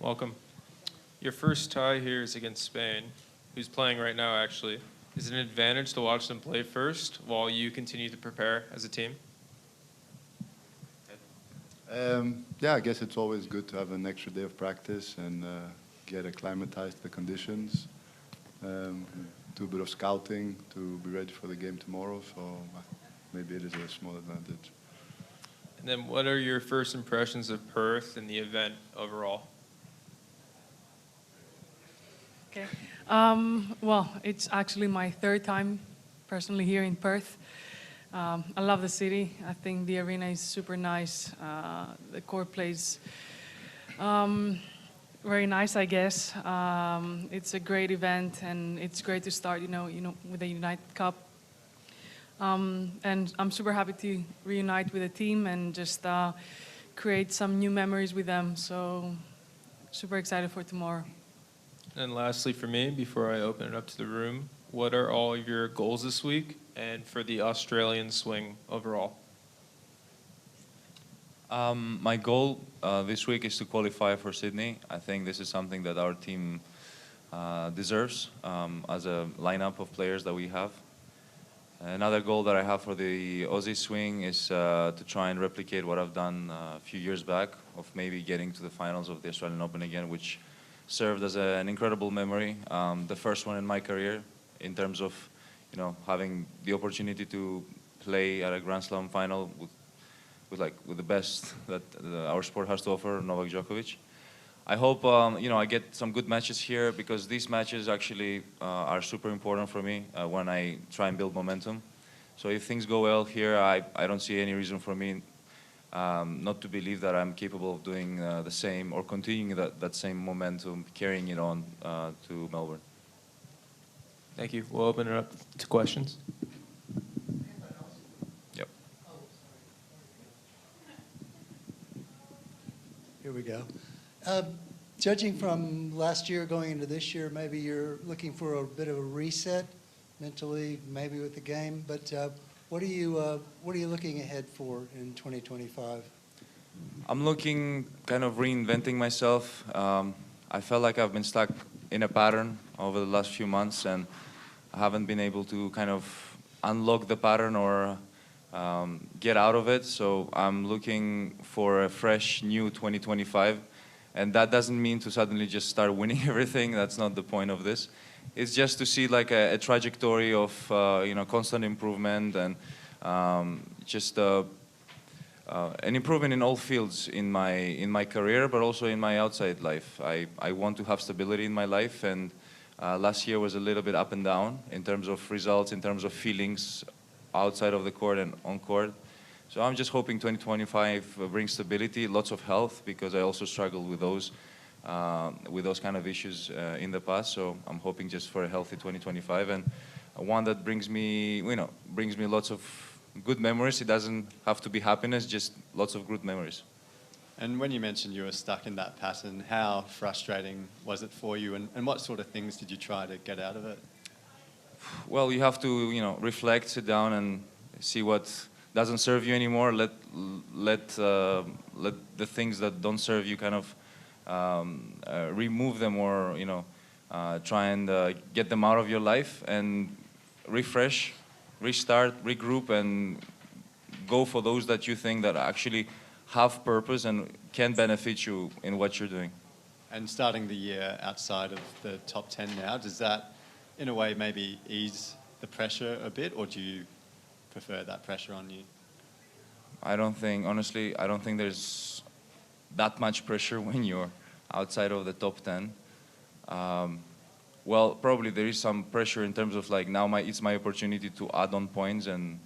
Welcome. Your first tie here is against Spain, who's playing right now, actually. Is it an advantage to watch them play first while you continue to prepare as a team? Yeah, I guess it's always good to have an extra day of practice and get acclimatized to the conditions. Do a bit of scouting to be ready for the game tomorrow, so maybe it is a small advantage. And then what are your first impressions of Perth and the event overall? Okay. Well, it's actually my third time personally here in Perth. I love the city. I think the arena is super nice. The court plays very nice, I guess. It's a great event, and it's great to start, with the United Cup. And I'm super happy to reunite with the team and just create some new memories with them. So super excited for tomorrow. And lastly for me, before I open it up to the room, what are all of your goals this week and for the Australian swing overall? My goal this week is to qualify for Sydney. I think this is something that our team deserves as a lineup of players that we have. Another goal that I have for the Aussie swing is to try and replicate what I've done a few years back of maybe getting to the finals of the Australian Open again, which served as an incredible memory. The first one in my career in terms of, having the opportunity to play at a Grand Slam final with the best that our sport has to offer, Novak Djokovic. I hope I get some good matches here because these matches actually are super important for me when I try and build momentum. So if things go well here, I don't see any reason for me not to believe that I'm capable of doing the same or continuing that same momentum, carrying it on to Melbourne. Thank you. We'll open it up to questions. Yep. Here we go. Judging from last year going into this year, maybe you're looking for a bit of a reset mentally, maybe with the game. But what are you looking ahead for in 2025? I'm looking kind of reinventing myself. I felt like I've been stuck in a pattern over the last few months, and I haven't been able to kind of unlock the pattern or get out of it. So I'm looking for a fresh, new 2025. And that doesn't mean to suddenly just start winning everything. That's not the point of this. It's just to see like a trajectory of constant improvement and just an improvement in all fields in my career, but also in my outside life. I want to have stability in my life, and last year was a little bit up and down in terms of results, in terms of feelings outside of the court and on court. So I'm just hoping 2025 brings stability, lots of health, because I also struggled with those kind of issues in the past. So I'm hoping just for a healthy 2025 and one that brings me lots of good memories. It doesn't have to be happiness, just lots of good memories. And when you mentioned you were stuck in that pattern, how frustrating was it for you, and what sort of things did you try to get out of it? Well, you have to, reflect, sit down, and see what doesn't serve you anymore. Let the things that don't serve you kind of remove them, or try and get them out of your life and refresh, restart, regroup, and go for those that you think that actually have purpose and can benefit you in what you're doing. And starting the year outside of the top 10 now, does that in a way maybe ease the pressure a bit, or do you prefer that pressure on you? Honestly, I don't think there's that much pressure when you're outside of the top 10. Well, probably there is some pressure in terms of like now it's my opportunity to add on points and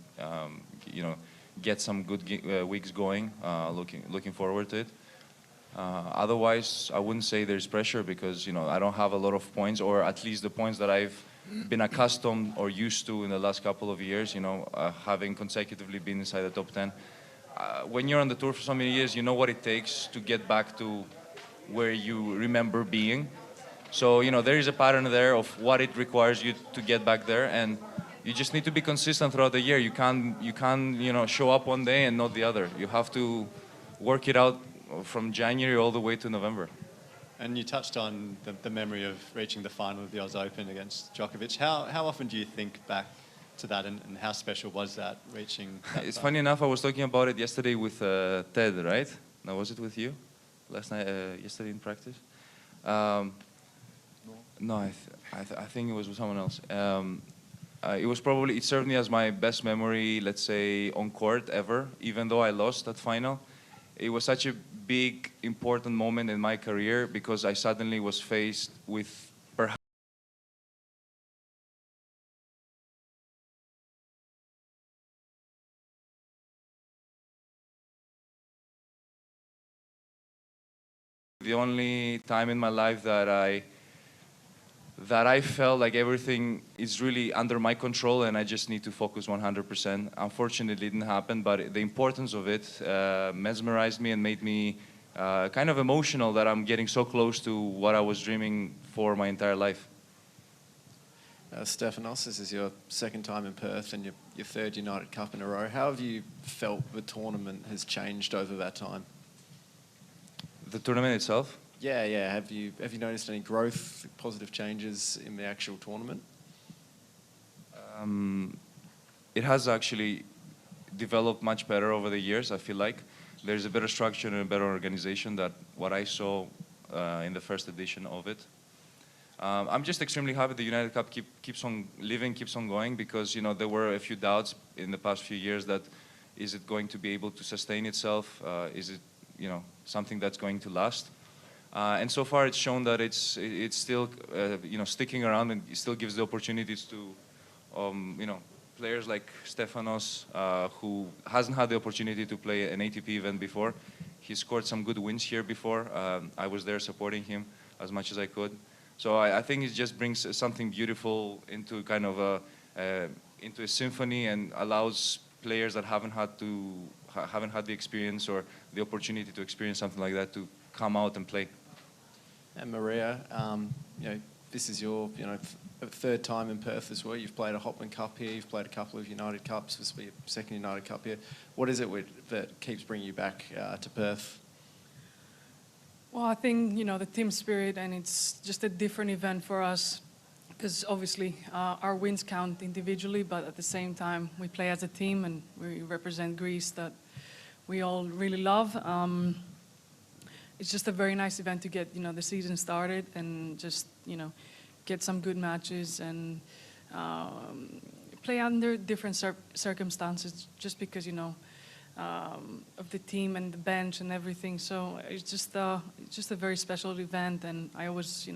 get some good weeks going. Looking forward to it. Otherwise, I wouldn't say there's pressure because I don't have a lot of points, or at least the points that I've been accustomed or used to in the last couple of years. Having consecutively been inside the top 10. When you're on the tour for so many years, you know what it takes to get back to where you remember being. So there is a pattern there of what it requires you to get back there, and you just need to be consistent throughout the year. You can't show up one day and not the other. You have to work it out from January all the way to November. And you touched on the memory of reaching the final of the Oz Open against Djokovic. How often do you think back to that, and how special was that, reaching that It's far? funny enough, I was talking about it yesterday with Ted, right? No, was it with you? Last night, yesterday in practice? No, I think it was with someone else. It served me as my best memory, let's say, on court ever, even though I lost that final. It was such a big, important moment in my career because I suddenly was faced with perhaps the only time in my life that I felt like everything is really under my control and I just need to focus 100%. Unfortunately, it didn't happen, but the importance of it mesmerized me and made me kind of emotional that I'm getting so close to what I was dreaming for my entire life. Stefanos, this is your second time in Perth and your third United Cup in a row. How have you felt the tournament has changed over that time? The tournament itself? Yeah. Have you noticed any growth, positive changes in the actual tournament? It has actually developed much better over the years, I feel like. There's a better structure and a better organization than what I saw in the first edition of it. I'm just extremely happy the United Cup keeps on living, keeps on going, because there were a few doubts in the past few years that is it going to be able to sustain itself? Is it something that's going to last? And so far, it's shown that it's still sticking around, and it still gives the opportunities to players like Stefanos, who hasn't had the opportunity to play an ATP event before. He scored some good wins here before. I was there supporting him as much as I could. So I think it just brings something beautiful into kind of into a symphony and allows players that haven't had the experience or the opportunity to experience something like that to come out and play. And Maria, this is your third time in Perth as well. You've played a Hopman Cup here. You've played a couple of United Cups. This will be your second United Cup here. What is it that keeps bringing you back to Perth? Well, I think, the team spirit, and it's just a different event for us because obviously our wins count individually, but at the same time we play as a team and we represent Greece that we all really love. It's just a very nice event to get, the season started and just, get some good matches and play under different circumstances just because, of the team and the bench and everything. So it's just a very special event, and I always,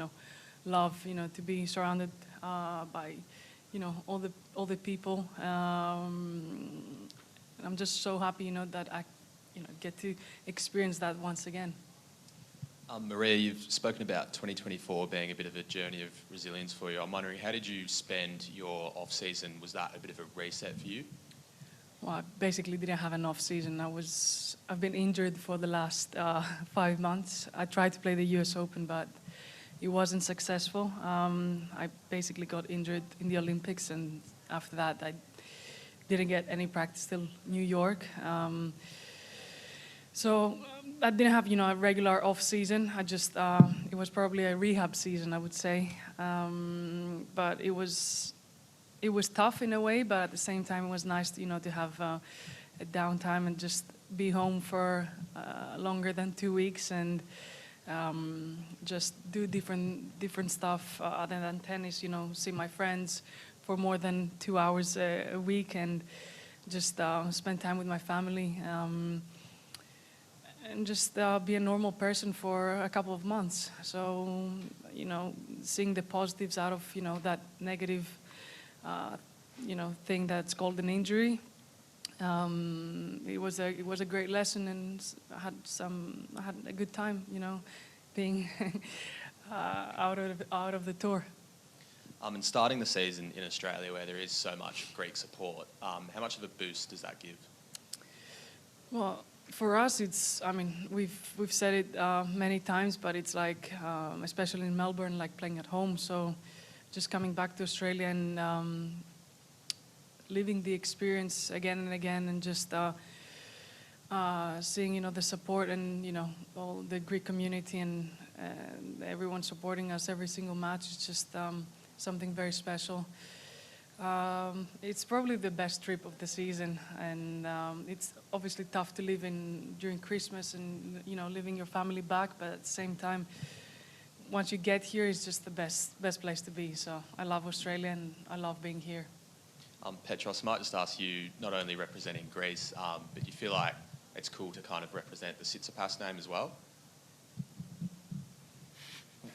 love, to be surrounded by, all the people. And I'm just so happy, that I, get to experience that once again. Maria, you've spoken about 2024 being a bit of a journey of resilience for you. I'm wondering, how did you spend your off-season? Was that a bit of a reset for you? Well, I basically didn't have an off-season. I've been injured for the last 5 months. I tried to play the US Open, but it wasn't successful. I basically got injured in the Olympics, and after that, I didn't get any practice till New York. So I didn't have, a regular off-season. I just, it was probably a rehab season, I would say. But it was tough in a way, but at the same time, it was nice, to have a downtime and just be home for longer than 2 weeks and just do different stuff other than tennis, see my friends for more than 2 hours a week and just spend time with my family. And just be a normal person for a couple of months. So, seeing the positives out of, that negative, thing that's called an injury. It was a great lesson, and I had a good time, being out of the tour. And starting the season in Australia, where there is so much Greek support, how much of a boost does that give? Well, for us, we've said it many times, but it's like, especially in Melbourne, like playing at home. So just coming back to Australia and living the experience again and again, and just seeing, the support and, all the Greek community and everyone supporting us every single match. It's just something very special. It's probably the best trip of the season, and it's obviously tough to live in during Christmas and leaving your family back. But at the same time, once you get here, it's just the best place to be. So I love Australia and I love being here. Petros, I might just ask you, not only representing Greece, but you feel like it's cool to kind of represent the Tsitsipas name as well?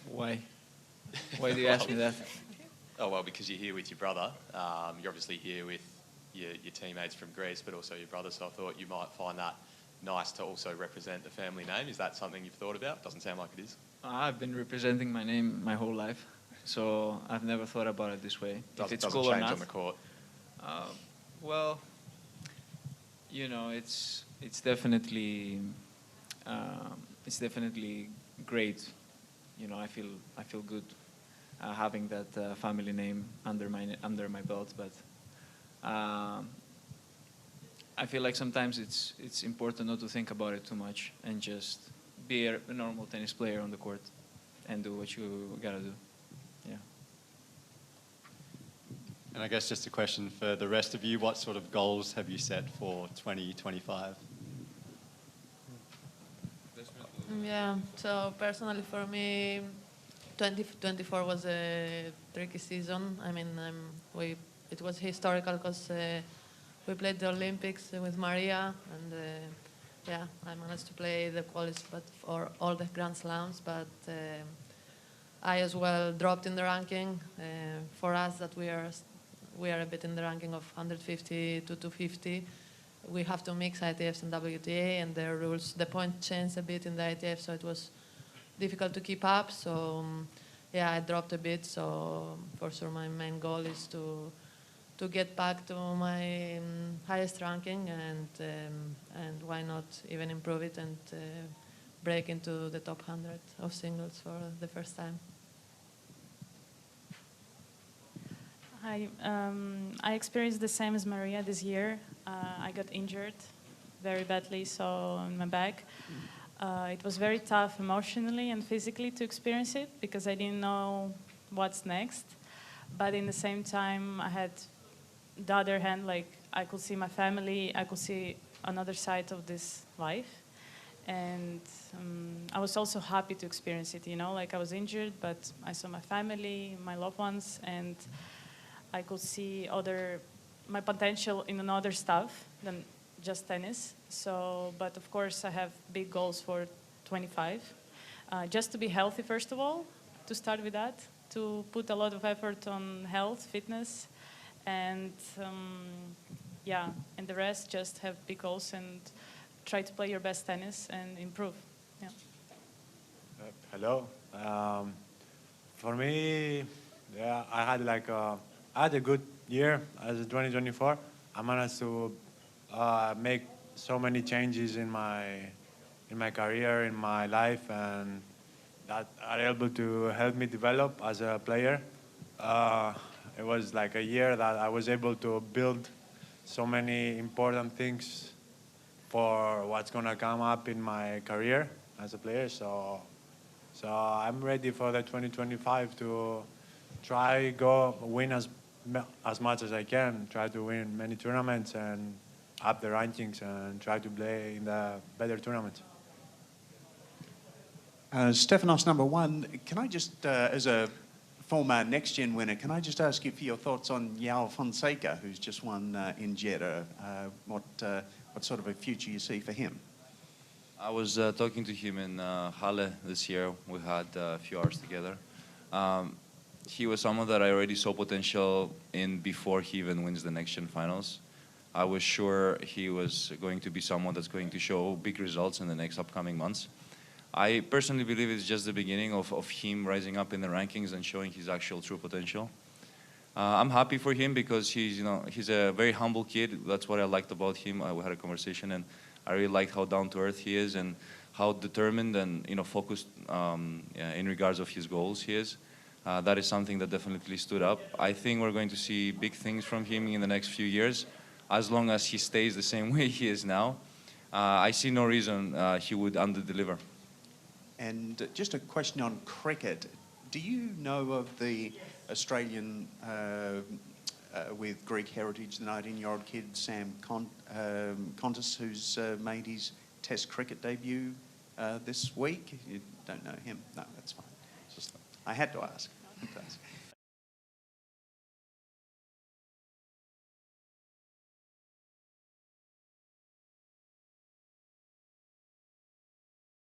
Why? Why do you ask me that? Oh, well, because you're here with your brother. You're obviously here with your teammates from Greece, but also your brother, so I thought you might find that nice to also represent the family name. Is that something you've thought about? Doesn't sound like it is. I've been representing my name my whole life, so I've never thought about it this way. If it's Doesn't cool or change not. on the court. Well, it's definitely great. I feel good having that family name under my belt, but I feel like sometimes it's important not to think about it too much and just be a normal tennis player on the court and do what you gotta do. Yeah. And I guess just a question for the rest of you, what sort of goals have you set for 2025? Yeah, so personally for me, 2024 was a tricky season. I mean, it was historical because we played the Olympics with Maria, and I managed to play the qualies, but for all the Grand Slams. But I as well dropped in the ranking. For us, that we are a bit in the ranking of 150 to 250. We have to mix ITFs and WTA, and the rules, the point changed a bit in the ITF, so it was difficult to keep up. So I dropped a bit. So for sure, my main goal is to get back to my highest ranking, and why not even improve it and break into the top 100 of singles for the first time. I experienced the same as Maria this year. I got injured very badly, so in my back. It was very tough emotionally and physically to experience it because I didn't know what's next. But in the same time, I had the other hand, like I could see my family, I could see another side of this life. And I was also happy to experience it, like I was injured, but I saw my family, my loved ones, and I could see my potential in another stuff than just tennis. So, but of course I have big goals for 25. Just to be healthy, first of all, to start with that, to put a lot of effort on health, fitness, and and the rest just have big goals and try to play your best tennis and improve. Yeah. Hello. For me, I had a good year as a 2024. I managed to make so many changes in my career, in my life, and that are able to help me develop as a player. It was like a year that I was able to build so many important things for what's gonna come up in my career as a player. So I'm ready for the 2025 to try go win as much as I can, try to win many tournaments and up the rankings and try to play in the better tournaments. Stefanos, number one, can I just, as a former Next Gen winner, can I just ask you for your thoughts on João Fonseca, who's just won in Jeddah? What sort of a future you see for him? I was talking to him in Halle this year. We had a few hours together. He was someone that I already saw potential in before he even wins the Next Gen finals. I was sure he was going to be someone that's going to show big results in the next upcoming months. I personally believe it's just the beginning of him rising up in the rankings and showing his actual true potential. I'm happy for him because he's a very humble kid. That's what I liked about him. We had a conversation, and I really liked how down to earth he is and how determined and focused in regards of his goals he is. That is something that definitely stood up. I think we're going to see big things from him in the next few years, as long as he stays the same way he is now. I see no reason he would under-deliver. And just a question on cricket. Do you know of the Australian with Greek heritage, the 19-year-old kid, Sam Contis, who's made his Test cricket debut this week? You don't know him? No, that's fine. Just, I had to ask.